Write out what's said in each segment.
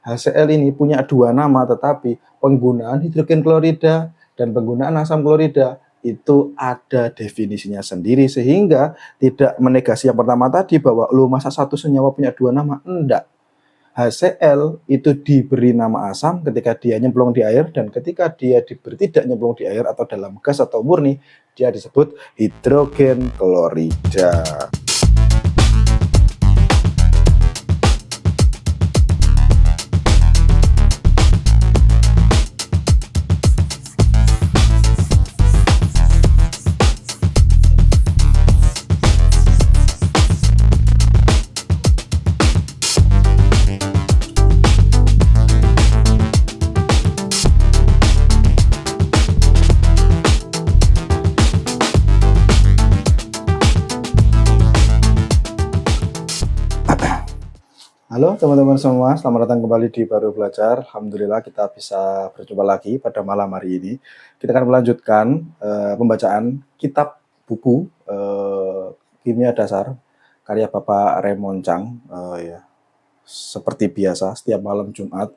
HCl ini punya dua nama, tetapi penggunaan hidrogen klorida dan penggunaan asam klorida itu ada definisinya sendiri, sehingga tidak menegasi yang pertama tadi bahwa lu masa satu senyawa punya dua nama. Enggak. HCl itu diberi nama asam ketika dia nyemplung di air, dan ketika dia tidak nyemplung di air atau dalam gas atau murni, dia disebut hidrogen klorida. Halo teman-teman semua, selamat datang kembali di Baru Belajar. Alhamdulillah kita bisa berjumpa lagi pada malam hari ini. Kita akan melanjutkan pembacaan kitab buku Kimia Dasar karya Bapak Raymond Chang. Ya. Seperti biasa setiap malam Jumat.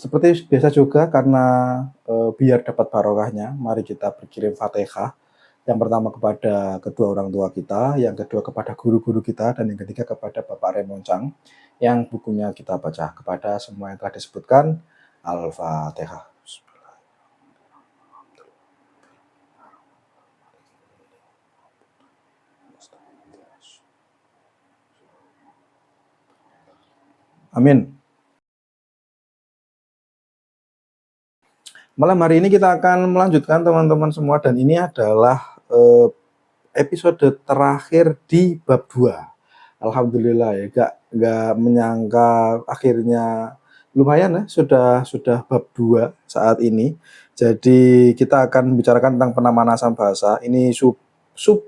Seperti biasa juga karena biar dapat barokahnya, mari kita berkirim Fatihah. Yang pertama kepada kedua orang tua kita, yang kedua kepada guru-guru kita, dan yang ketiga kepada Bapak Raymond Chang yang bukunya kita baca. Kepada semua yang telah disebutkan, Al-Fatihah. Amin. Malam hari ini kita akan melanjutkan teman-teman semua, dan ini adalah episode terakhir di bab 2. Alhamdulillah ya, gak menyangka akhirnya lumayan ya, sudah bab 2 saat ini. Jadi kita akan membicarakan tentang penamaan asam basa. Ini sub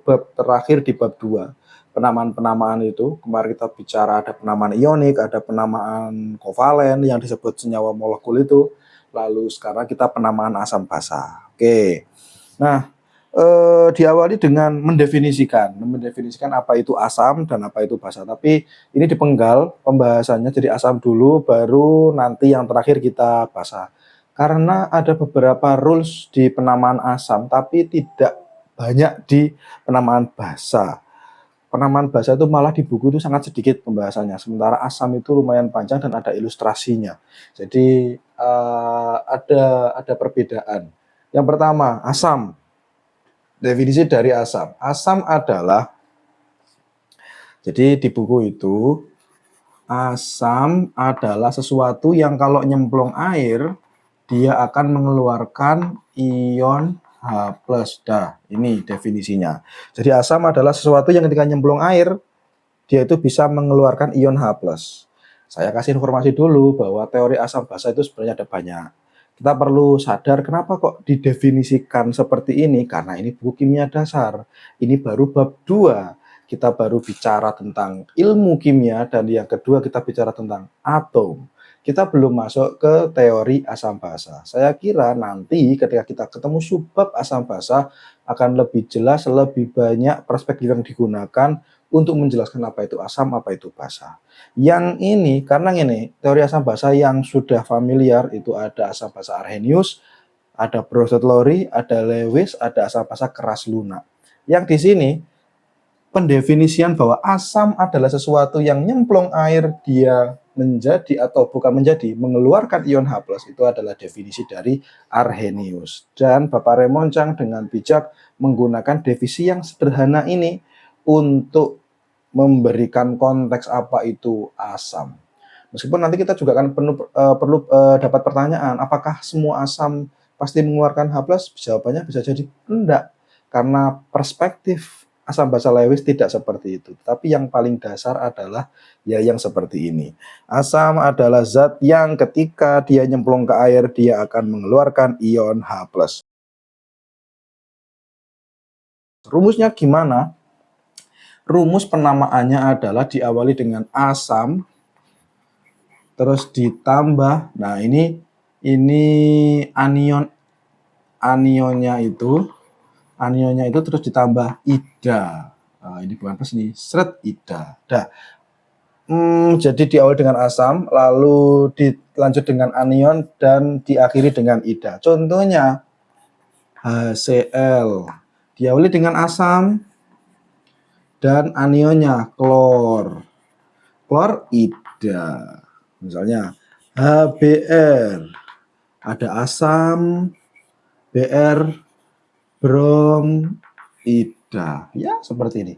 bab terakhir di bab 2. Penamaan-penamaan itu, kemarin kita bicara ada penamaan ionik, ada penamaan kovalen yang disebut senyawa molekul itu. Lalu sekarang kita penamaan asam basa. Oke. Nah, diawali dengan mendefinisikan apa itu asam dan apa itu basa. Tapi ini dipenggal pembahasannya, jadi asam dulu, baru nanti yang terakhir kita basa. Karena ada beberapa rules di penamaan asam, tapi tidak banyak di penamaan basa. Penamaan basa itu malah di buku itu sangat sedikit pembahasannya, sementara asam itu lumayan panjang dan ada ilustrasinya. Jadi ada perbedaan. Yang pertama, asam. Definisi dari asam. Asam adalah, jadi di buku itu, asam adalah sesuatu yang kalau nyemplung air, dia akan mengeluarkan ion H+. Ini definisinya. Jadi asam adalah sesuatu yang ketika nyemplung air, dia itu bisa mengeluarkan ion H+. Saya kasih informasi dulu bahwa teori asam basa itu sebenarnya ada banyak. Kita perlu sadar kenapa kok didefinisikan seperti ini, karena ini buku kimia dasar. Ini baru bab 2. Kita baru bicara tentang ilmu kimia, dan yang kedua kita bicara tentang atom. Kita belum masuk ke teori asam basa. Saya kira nanti ketika kita ketemu subbab asam basa akan lebih jelas, lebih banyak perspektif yang digunakan untuk menjelaskan apa itu asam, apa itu basa. Yang ini, karena ini teori asam basa yang sudah familiar itu ada asam basa Arrhenius, ada Bronsted-Lowry, ada Lewis, ada asam basa keras lunak. Yang di sini pendefinisian bahwa asam adalah sesuatu yang nyemplung air, dia menjadi atau bukan menjadi, mengeluarkan ion H+, itu adalah definisi dari Arrhenius. Dan Bapak Raymond Chang dengan bijak menggunakan definisi yang sederhana ini untuk memberikan konteks apa itu asam. Meskipun nanti kita juga akan perlu dapat pertanyaan, apakah semua asam pasti mengeluarkan H+? Jawabannya bisa jadi enggak, karena perspektif asam basa Lewis tidak seperti itu. Tapi yang paling dasar adalah ya yang seperti ini. Asam adalah zat yang ketika dia nyemplung ke air, dia akan mengeluarkan ion H+. Rumusnya gimana? Rumus penamaannya adalah diawali dengan asam, terus ditambah, nah ini anionnya itu terus ditambah ida. Nah, ini bukan plus, ini seret ida. Dah. Jadi diawali dengan asam, lalu dilanjut dengan anion, dan diakhiri dengan ida. Contohnya HCl diawali dengan asam dan anionnya klor. Klorida. Misalnya HBr, ada asam, Br, brom, ida. Ya, seperti ini.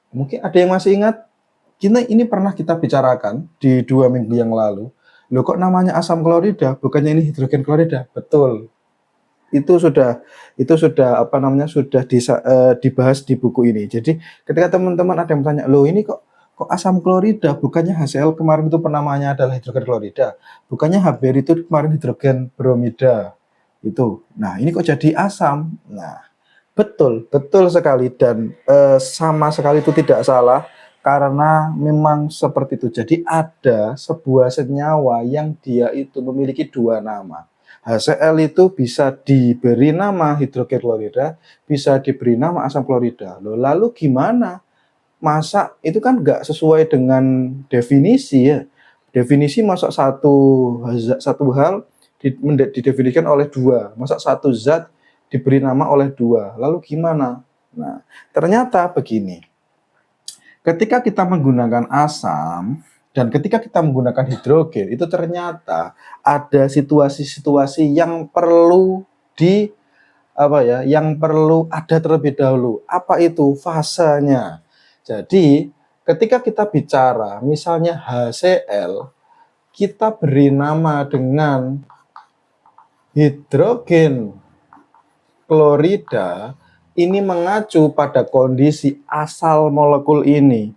Mungkin ada yang masih ingat? Ini pernah kita bicarakan di 2 minggu yang lalu. Loh, kok namanya asam klorida? Bukannya ini hidrogen klorida? Betul. Itu sudah dibahas di buku ini. Jadi ketika teman-teman ada yang bertanya, loh ini kok asam klorida? Bukannya HCl kemarin itu penamanya adalah hidrogen klorida? Bukannya HBr itu kemarin hidrogen bromida? Itu. Nah, ini kok jadi asam? Nah, betul sekali, dan sama sekali itu tidak salah, karena memang seperti itu. Jadi ada sebuah senyawa yang dia itu memiliki 2 nama. HCl itu bisa diberi nama hidrogen klorida, bisa diberi nama asam klorida. Loh, lalu gimana? Masa itu kan nggak sesuai dengan definisi ya. Definisi masa satu hal didefinisikan oleh 2, masa satu zat diberi nama oleh 2. Lalu gimana? Nah, ternyata begini. Ketika kita menggunakan asam dan ketika kita menggunakan hidrogen, itu ternyata ada situasi-situasi yang perlu yang perlu ada terlebih dahulu. Apa itu? Fasenya. Jadi, ketika kita bicara misalnya HCl, kita beri nama dengan hidrogen klorida, ini mengacu pada kondisi asal molekul ini.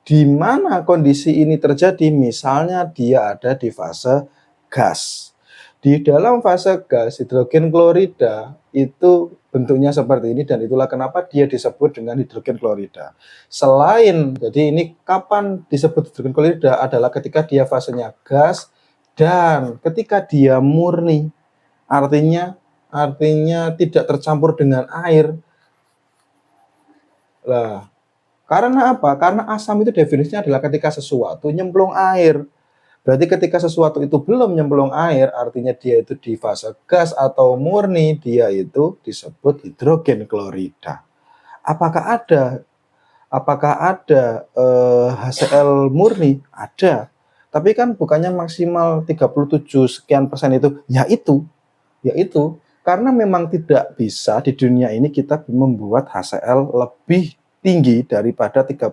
Di mana kondisi ini terjadi? Misalnya dia ada di fase gas. Di dalam fase gas, hidrogen klorida itu bentuknya seperti ini, dan itulah kenapa dia disebut dengan hidrogen klorida. Jadi ini kapan disebut hidrogen klorida adalah ketika dia fasenya gas dan ketika dia murni. Artinya tidak tercampur dengan air. Lah, karena apa? Karena asam itu definisinya adalah ketika sesuatu nyemplung air. Berarti ketika sesuatu itu belum nyemplung air, artinya dia itu di fase gas atau murni, dia itu disebut hidrogen klorida. Apakah ada HCl murni? Ada. Tapi kan bukannya maksimal 37 sekian persen itu, yaitu karena memang tidak bisa di dunia ini kita membuat HCl lebih tinggi daripada 37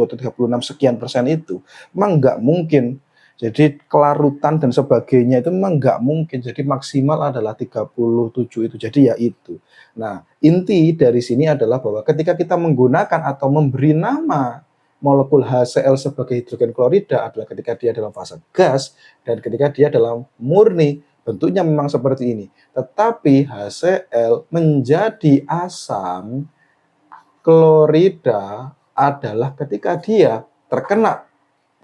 atau 36 sekian persen itu. Memang nggak mungkin. Jadi kelarutan dan sebagainya itu memang nggak mungkin. Jadi maksimal adalah 37 itu. Jadi ya itu. Nah, inti dari sini adalah bahwa ketika kita menggunakan atau memberi nama molekul HCl sebagai hidrogen klorida adalah ketika dia dalam fase gas dan ketika dia dalam murni. Bentuknya memang seperti ini. Tetapi HCl menjadi asam klorida adalah ketika dia terkena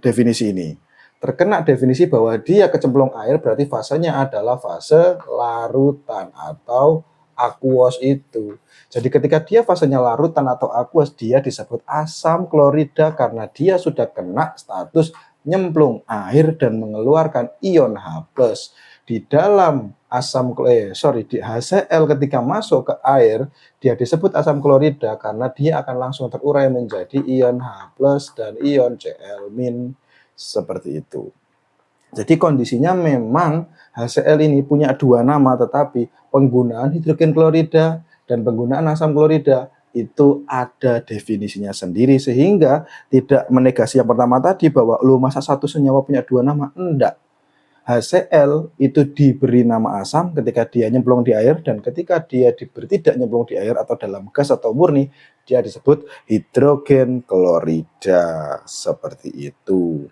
definisi ini. Terkena definisi bahwa dia kecemplung air, berarti fasenya adalah fase larutan atau aqueous itu. Jadi ketika dia fasenya larutan atau aqueous, dia disebut asam klorida karena dia sudah kena status nyemplung air dan mengeluarkan ion H+. Di dalam di HCl ketika masuk ke air, dia disebut asam klorida karena dia akan langsung terurai menjadi ion H+ dan ion Cl-, seperti itu. Jadi kondisinya memang HCl ini punya 2 nama, tetapi penggunaan hidrogen klorida dan penggunaan asam klorida itu ada definisinya sendiri, sehingga tidak menegasi yang pertama tadi bahwa masa satu senyawa punya 2 nama. Enggak. HCl itu diberi nama asam ketika dia nyemplung di air, dan ketika dia tidak nyemplung di air atau dalam gas atau murni, dia disebut hidrogen klorida. Seperti itu.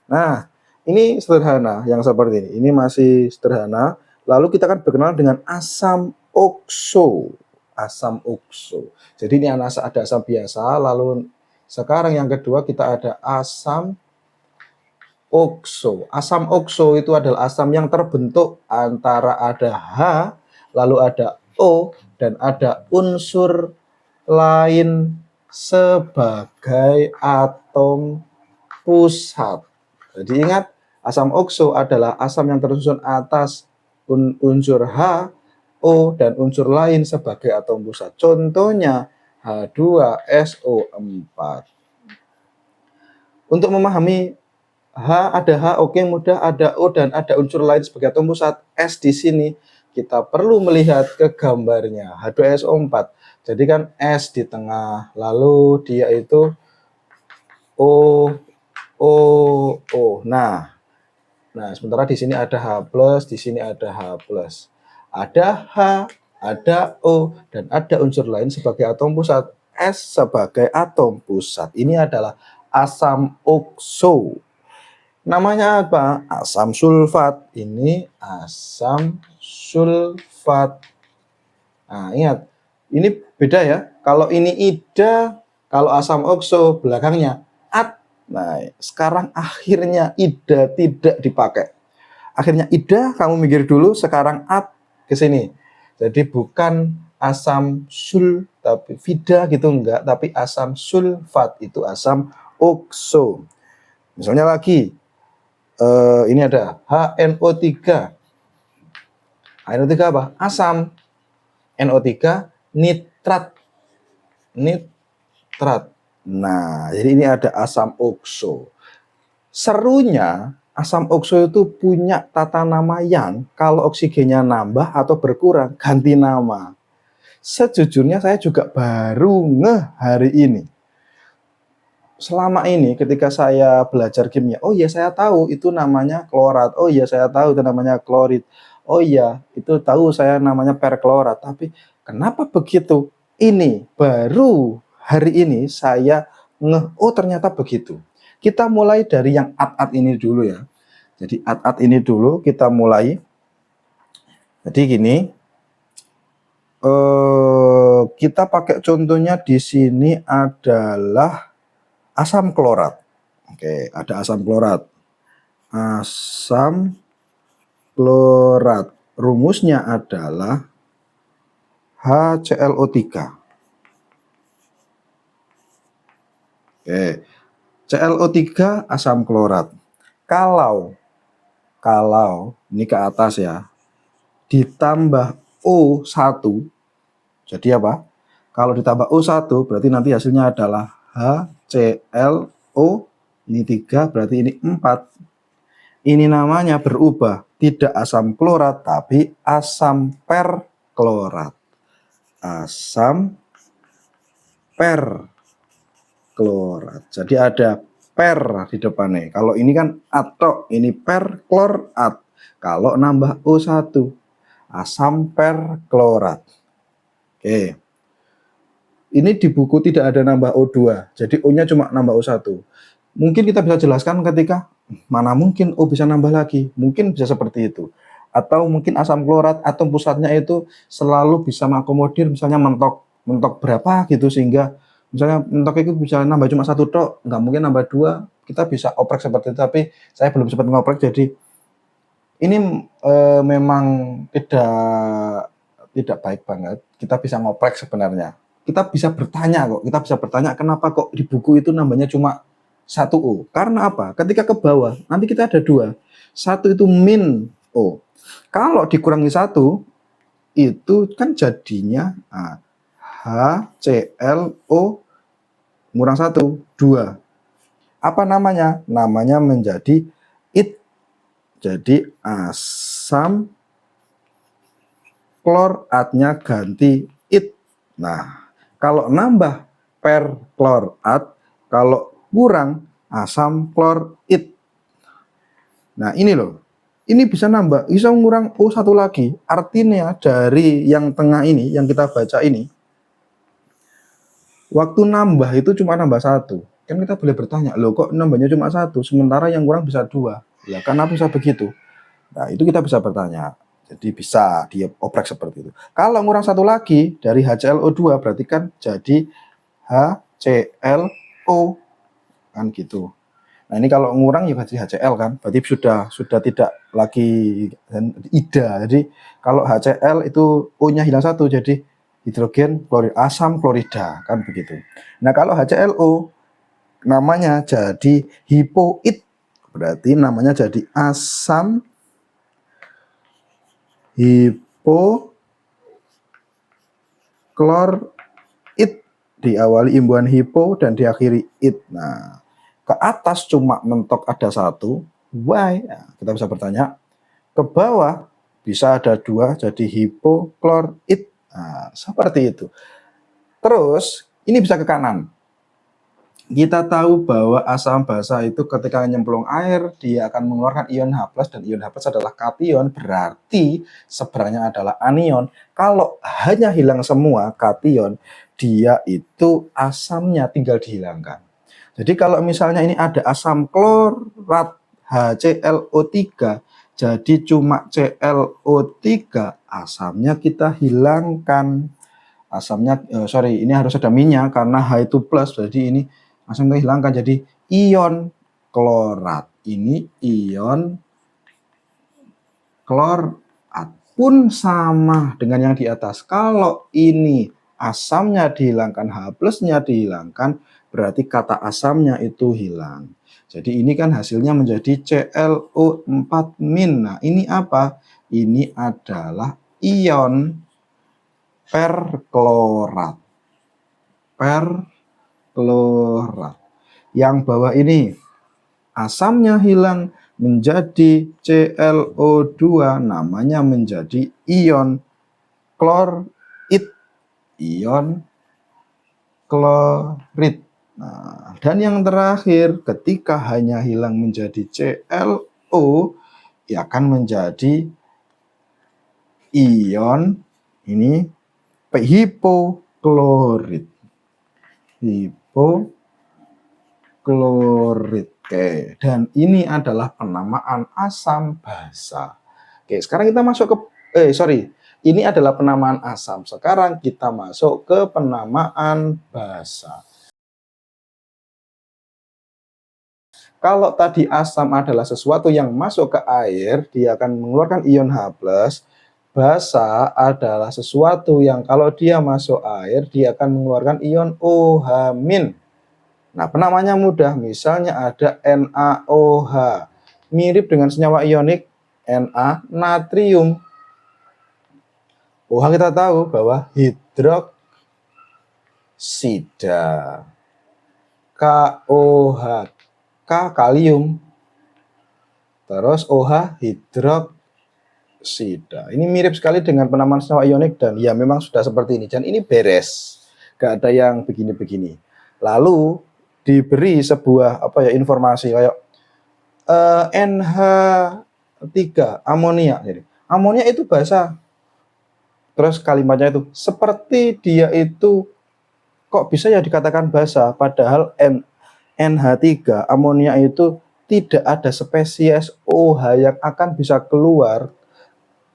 Nah, ini sederhana yang seperti ini. Ini masih sederhana. Lalu kita akan berkenalan dengan asam okso. Asam okso. Jadi ini ada asam biasa, lalu sekarang yang kedua kita ada asam okso. Asam okso itu adalah asam yang terbentuk antara ada H, lalu ada O, dan ada unsur lain sebagai atom pusat. Jadi ingat, asam okso adalah asam yang tersusun atas unsur H, O, dan unsur lain sebagai atom pusat. Contohnya H2SO4. Untuk memahami ada H, oke, mudah, ada O, dan ada unsur lain sebagai atom pusat S di sini, kita perlu melihat ke gambarnya H2SO4. Jadi kan S di tengah, lalu dia itu O, O, O. Nah, sementara di sini ada H+, di sini ada H+. Ada H, ada O, dan ada unsur lain sebagai atom pusat. S sebagai atom pusat. Ini adalah asam okso. Namanya apa? Asam sulfat. Ini asam sulfat. Nah, ingat. Ini beda ya. Kalau ini ida, kalau asam okso belakangnya at. Nah, sekarang akhirnya ida tidak dipakai. Akhirnya ida, kamu mikir dulu, sekarang at ke sini. Jadi bukan asam sul, tapi vida gitu enggak, tapi asam sulfat, itu asam okso. Misalnya lagi, ini ada HNO3. HNO3 apa? Asam. NO3 nitrat. Nitrat. Nah, jadi ini ada asam okso. Serunya, asam okso itu punya tata nama yang kalau oksigennya nambah atau berkurang, ganti nama. Sejujurnya saya juga baru ngeh hari ini. Selama ini ketika saya belajar kimia, oh iya saya tahu itu namanya klorat, oh iya saya tahu itu namanya klorid, oh iya itu tahu saya namanya perklorat. Tapi kenapa begitu? Ini baru hari ini saya ngeh, oh ternyata begitu. Kita mulai dari yang at-at ini dulu ya. Jadi at-at ini dulu kita mulai. Jadi gini, kita pakai contohnya di sini adalah asam klorat. Oke, ada asam klorat. Asam klorat. Rumusnya adalah HClO3. Oke. ClO3 asam klorat. Kalau ini ke atas ya, ditambah O1, jadi apa? Kalau ditambah O1 berarti nanti hasilnya adalah HClO, ini 3 berarti ini 4. Ini namanya berubah, tidak asam klorat tapi asam perklorat. Asam perklorat. Jadi ada per di depannya. Kalau ini kan atok, ini perklorat. Kalau nambah O1, asam perklorat. Oke. Ini di buku tidak ada nambah O2, jadi O-nya cuma nambah O1. Mungkin kita bisa jelaskan ketika mana mungkin O bisa nambah lagi, mungkin bisa seperti itu. Atau mungkin asam klorat atom pusatnya itu selalu bisa mengakomodir misalnya mentok berapa gitu, sehingga misalnya mentok itu bisa nambah cuma 1 tok, nggak mungkin nambah 2. Kita bisa oprek seperti itu, tapi saya belum sempat ngoprek, jadi ini memang tidak baik banget. Kita bisa ngoprek sebenarnya. Kita bisa bertanya kenapa kok di buku itu nambahnya cuma 1 O. Karena apa? Ketika ke bawah, nanti kita ada 2. 1 itu min O. Kalau dikurangi 1, itu kan jadinya HClO kurang 1, 2. Apa namanya? Namanya menjadi it. Jadi asam kloratnya ganti it. Nah, kalau nambah perklorat, kalau kurang asam klorit. Nah, ini loh. Ini bisa nambah, bisa ngurang O1 lagi. Artinya dari yang tengah ini, yang kita baca ini, waktu nambah itu cuma nambah 1. Kan kita boleh bertanya, loh kok nambahnya cuma 1, sementara yang kurang bisa 2. Ya, kenapa bisa begitu? Nah, itu kita bisa bertanya. Jadi bisa dia oprek seperti itu. Kalau ngurang 1 lagi dari HClO2 berarti kan jadi HClO kan gitu. Nah, ini kalau ngurang ya berarti HCl kan. Berarti sudah tidak lagi ida. Jadi kalau HCl itu O-nya hilang 1, jadi hidrogen klorid, asam klorida, kan begitu. Nah, kalau HClO namanya jadi hipoid, berarti namanya jadi asam hipoklorid, diawali imbuhan hipo dan diakhiri id. Nah, ke atas cuma mentok ada satu, why? Nah, kita bisa bertanya, ke bawah bisa ada dua, jadi hipoklorid. Nah, seperti itu. Terus, ini bisa ke kanan. Kita tahu bahwa asam basa itu ketika nyemplung air, dia akan mengeluarkan ion H+, dan ion H+ adalah kation, berarti sebenarnya adalah anion. Kalau hanya hilang semua kation, dia itu asamnya tinggal dihilangkan. Jadi kalau misalnya ini ada asam klorat HClO3, jadi cuma ClO3, asamnya kita hilangkan. Asamnya, ini harus ada minyak karena H itu plus, jadi ini asam kita hilangkan, jadi ion klorat. Ini ion klorat pun sama dengan yang di atas. Kalau ini asamnya dihilangkan, H plusnya dihilangkan, berarti kata asamnya itu hilang. Jadi ini kan hasilnya menjadi ClO4-. Nah, ini apa? Ini adalah ion perklorat. Perklorat. Yang bawah ini asamnya hilang menjadi ClO2, namanya menjadi ion klorid. Ion klorid. Nah, dan yang terakhir, ketika hanya hilang menjadi ClO, ya akan menjadi ion ini hipoklorid. Hipoklorid. Oke, dan ini adalah penamaan asam basa. Oke, sekarang kita masuk ke ini adalah penamaan asam. Sekarang kita masuk ke penamaan basa. Kalau tadi asam adalah sesuatu yang masuk ke air, dia akan mengeluarkan ion H+. Basa adalah sesuatu yang kalau dia masuk air, dia akan mengeluarkan ion OH-. Nah, penamaannya mudah. Misalnya ada NaOH. Mirip dengan senyawa ionik Na, natrium. OH kita tahu bahwa hidroksida. KOH, K kalium. Terus OH hidroksida. Ini mirip sekali dengan penamaan senyawa ionik, dan ya memang sudah seperti ini. Dan ini beres. Gak ada yang begini-begini. Lalu diberi sebuah informasi kayak NH3 amonia. Jadi amonia itu basa. Terus kalimatnya itu seperti dia itu kok bisa ya dikatakan basa, padahal NH3 amonia itu tidak ada spesies OH yang akan bisa keluar,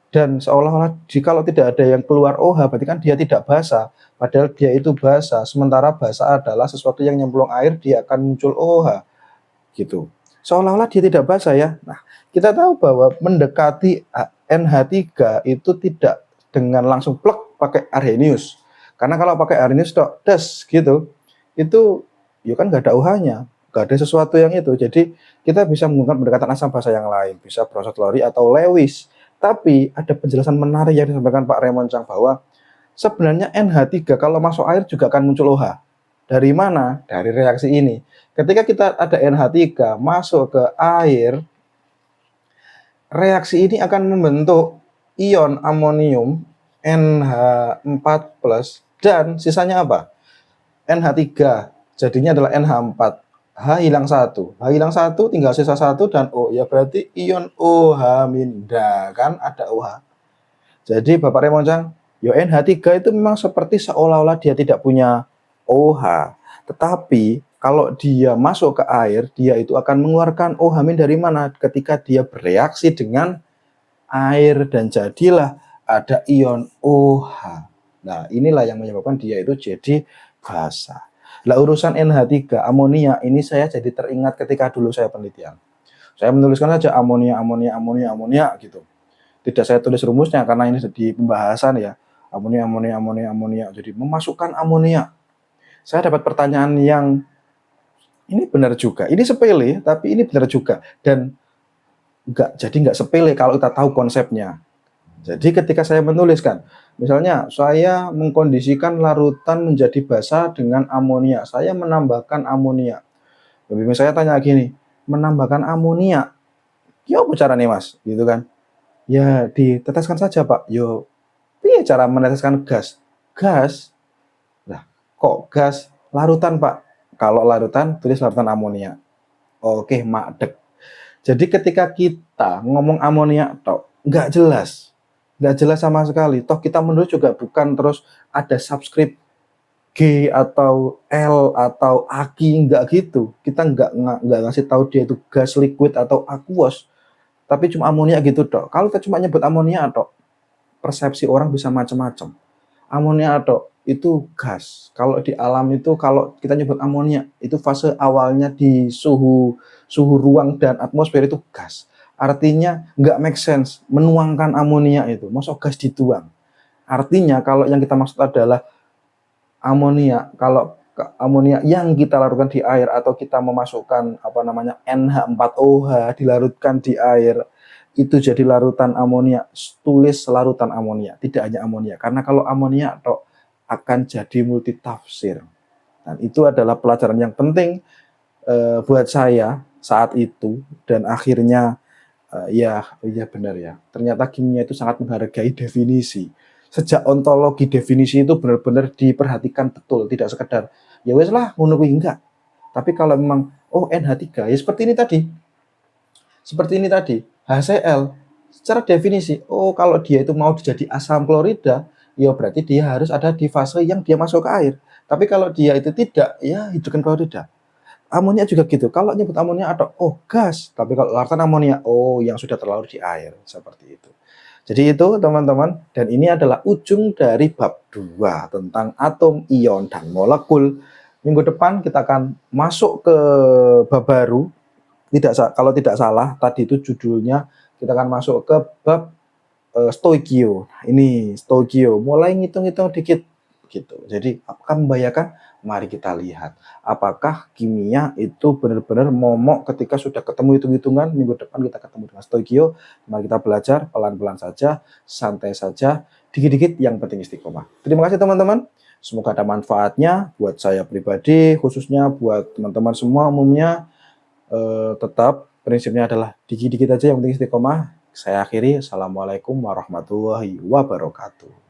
dan seolah-olah kalau tidak ada yang keluar OH berarti kan dia tidak basa, padahal dia itu basa. Sementara basa adalah sesuatu yang nyemplung air, dia akan muncul OH gitu, seolah-olah dia tidak basa ya. Nah, kita tahu bahwa mendekati NH3 itu tidak dengan langsung plek pakai Arrhenius, karena kalau pakai Arrhenius des gitu, itu ya kan nggak ada OH-nya, nggak ada sesuatu yang itu. Jadi kita bisa menggunakan pendekatan asam basa yang lain, bisa Bronsted-Lowry atau Lewis. Tapi ada penjelasan menarik yang disampaikan Pak Raymond Chang bahwa sebenarnya NH3 kalau masuk air juga akan muncul OH. Dari mana? Dari reaksi ini. Ketika kita ada NH3 masuk ke air, reaksi ini akan membentuk ion amonium NH4+, dan sisanya apa? NH3, jadinya adalah NH4. H hilang 1. H hilang 1, tinggal sisa 1 dan O. Ya berarti ion OH-, kan ada OH. Jadi Bapak Raymond Chang, NH3 itu memang seperti seolah-olah dia tidak punya OH. Tetapi kalau dia masuk ke air, dia itu akan mengeluarkan OH- dari mana? Ketika dia bereaksi dengan air, dan jadilah ada ion OH. Nah, inilah yang menyebabkan dia itu jadi basa. Lah, urusan NH3 amonia ini saya jadi teringat ketika dulu saya penelitian. Saya menuliskan saja amonia gitu. Tidak saya tulis rumusnya karena ini di pembahasan ya. amonia. Jadi memasukkan amonia. Saya dapat pertanyaan yang ini benar juga. Ini sepele, tapi ini benar juga. Dan nggak sepele kalau kita tahu konsepnya. Jadi ketika saya menuliskan, misalnya saya mengkondisikan larutan menjadi basa dengan amonia. Saya menambahkan amonia. Lebih saya tanya gini, menambahkan amonia, ya apa caranya mas? Gitu kan? Ya diteteskan saja pak. Yo, piye cara meneteskan gas? Gas? Lah, kok gas? Larutan pak. Kalau larutan, tulis larutan amonia. Oke, makdek. Jadi ketika kita ngomong amonia, toh nggak jelas sama sekali. Toh kita menulis juga bukan terus ada subscript G atau L atau Aki, nggak gitu. Kita nggak ngasih tahu dia itu gas, liquid atau aqueous, tapi cuma amonia gitu toh. Kalau kita cuma nyebut amonia toh, persepsi orang bisa macam-macam. Amonia toh itu gas. Kalau di alam itu kalau kita nyebut amonia itu fase awalnya di suhu ruang dan atmosfer itu gas. Artinya nggak make sense menuangkan amonia itu. Masuk gas dituang. Artinya kalau yang kita maksud adalah amonia, kalau amonia yang kita larutkan di air atau kita memasukkan apa namanya NH4OH dilarutkan di air itu jadi larutan amonia, tulis larutan amonia, tidak hanya amonia. Karena kalau amonia atau akan jadi multitafsir. Dan itu adalah pelajaran yang penting buat saya saat itu dan akhirnya ya benar ya. Ternyata kimia itu sangat menghargai definisi. Sejak ontologi definisi itu benar-benar diperhatikan betul, tidak sekedar ya wes lah ngono kuwi enggak. Tapi kalau memang oh NH3 ya seperti ini tadi. Seperti ini tadi, HCl secara definisi, oh kalau dia itu mau jadi asam klorida, ya berarti dia harus ada di fase yang dia masuk ke air. Tapi kalau dia itu tidak, ya hidrogen klorida. Amonia juga gitu. Kalau nyebut amonia atau oh gas, tapi kalau larutan amonia, oh yang sudah terlarut di air, seperti itu. Jadi itu teman-teman, dan ini adalah ujung dari bab 2 tentang atom, ion, dan molekul. Minggu depan kita akan masuk ke bab baru. Kalau tidak salah, tadi itu judulnya kita akan masuk ke bab stoikio. Ini stoikio, mulai ngitung-ngitung dikit gitu. Jadi apakah membahayakan? Mari kita lihat. Apakah kimia itu benar-benar momok ketika sudah ketemu hitung-hitungan? Minggu depan kita ketemu dengan stoikio. Mari kita belajar pelan-pelan saja, santai saja, dikit-dikit yang penting istiqomah. Terima kasih teman-teman. Semoga ada manfaatnya buat saya pribadi, khususnya buat teman-teman semua umumnya. Tetap prinsipnya adalah dikit-dikit aja yang penting istiqomah. Saya akhiri. Assalamualaikum warahmatullahi wabarakatuh.